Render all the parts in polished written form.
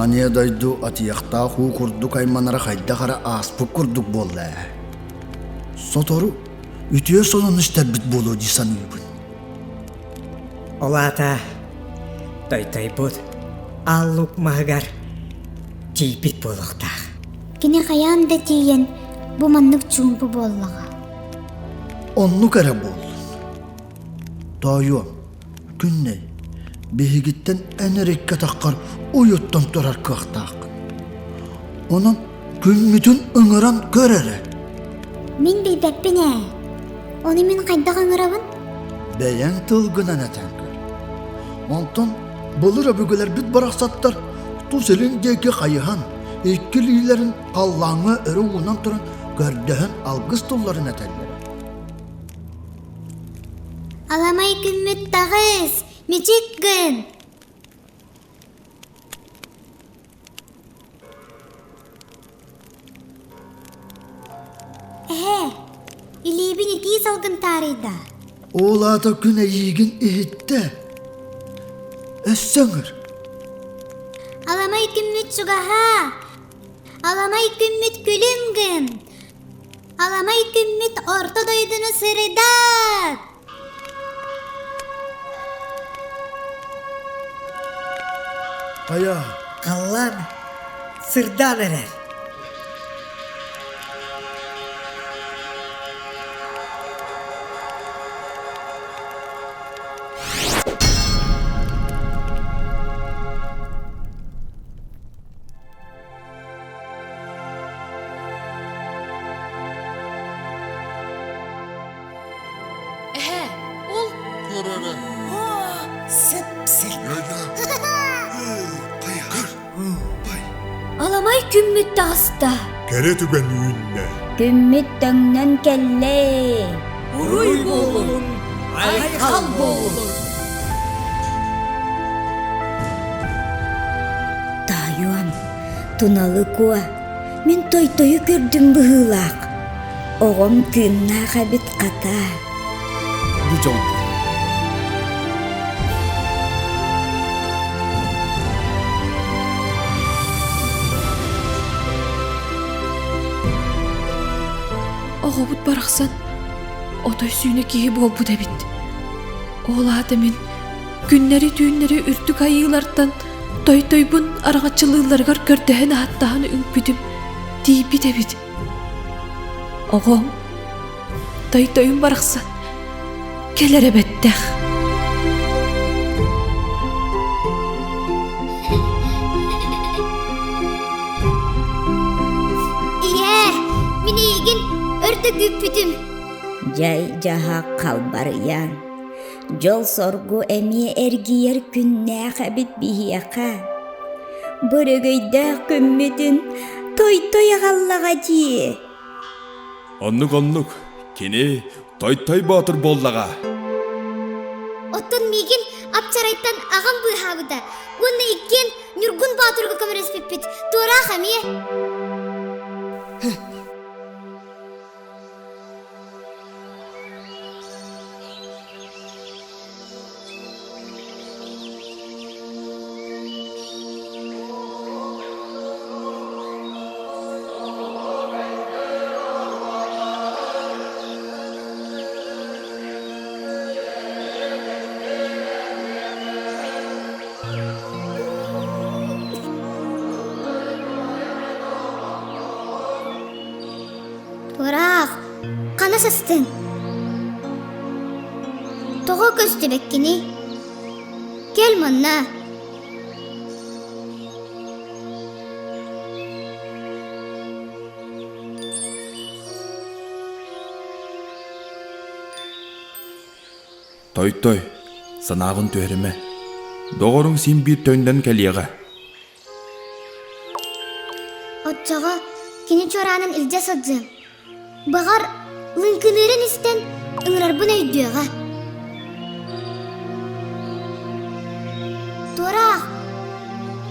Ания дойду атияқта ху курдук айманара хайда қара аспы курдук болла. Сотору үтіе сонын іштәбіт болу дейсан үйбін. Олата, Тойтой Боотур, аллук мағығар, тейбіт болуқтақ. Кене қаян да тейен бұ маннық чумпы боллаға. Онну кәрі болдun. Тайуам, күнне, бейгіттен әнерекке таққар ұйыттан тұрар қақтақын. Онын күнмітін ұңыран көрәрі. Мен бейбәппін ә. Оны мен қайдақ ұңырабын? Бәйен тылғынан әтен көр. Онтан бұлыр өбігілер бүт барақсаттар тұселін деке қайыған, еккілейлерін қаллаңы өрі ұнан тұрын көрдіғін алғыз тұлларын әтәлері. Аламай күммет тағыз, мечек күн. Илебін еті салғын тарыйда. Олады күн әйігін ехетті. Өссіңір. Аламай күммет шуғаға. Аламай күммет күлінгін. Аламай күммет орта дойдыны сырыдат. Ая. Қаллан, сырдан әрер. Ол Көрәрі. Сіп-сіп. Аламай күммет таста. Кәрі түбен үйінне. Күммет тәңнен кәлле. Уруй болуын, айқал болуын. Тайуам, туналы куа, мен Тойтойу көрдім бұғылақ. Оғым күнна қабет қата. Бұжон. оғобут барақсан, отой сүйіне кейі бол бұ дәбіт. Олады мен күннері түйіннері үртік айылардан Тойтойбун арағачылыларғар көрдіғін аттағаны үңпүдім дейбі дәбіт. Оғом, Тойтойын барақсан, келер әбәттәқ. Güppüdüm. Jay jaha kalbarıyan. Jol sorgu emi ergiyer künne xabit bihiyaka. Börögöydä kümmütün Toytoy gallaga ji. Оннук, кини Тойтой Боотур боллага. Оттон мигин апчарайттан агам быхабыда. Онна иккен Нюргун Боотурга көмөрөспеппит. Тура хами. Турақ, қана састын. Тоғы көсті бәккені. Кел мұнна. Тойтой, санағын төреме. Доғырың сен бір төнден кәлеға. Отчаға, кені чоранын илже сылжым. Бағар лынкынырын істен ұңырар бұна үйдіға.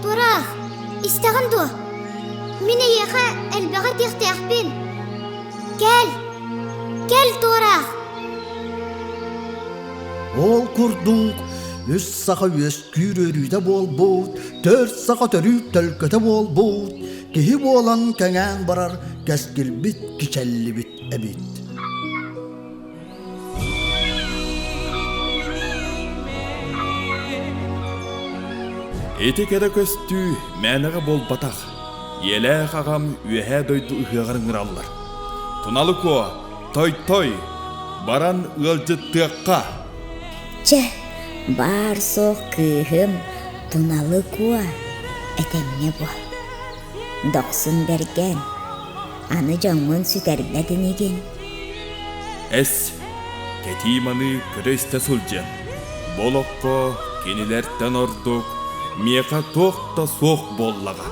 Торақ, істіғын ду. Мен еға әлбіға тек-текпен. Кел, Торақ. Ол курдук үс сақа өс күйрөрүйді бол бұд, төр сақа төрі төлкөті бол бұд, кихи болан кәңән барар, кәскіл бит, кичәлі бит, әбит. Эти кәді көстү мәніға бол батақ. Елі қағам үйәе дойды ұғығырыңыр алылар. Туналы ко, той, баран ұлжы тұққа. Че, бар соқ күйім туналы куа әтемне бол. Доқсын берген, аны жоңын сүтәрбәдін еген. Әс, кетиманы көресті сұлжын. Болыққа кенілерттен ордық, меқа тоқта соқ боллаға.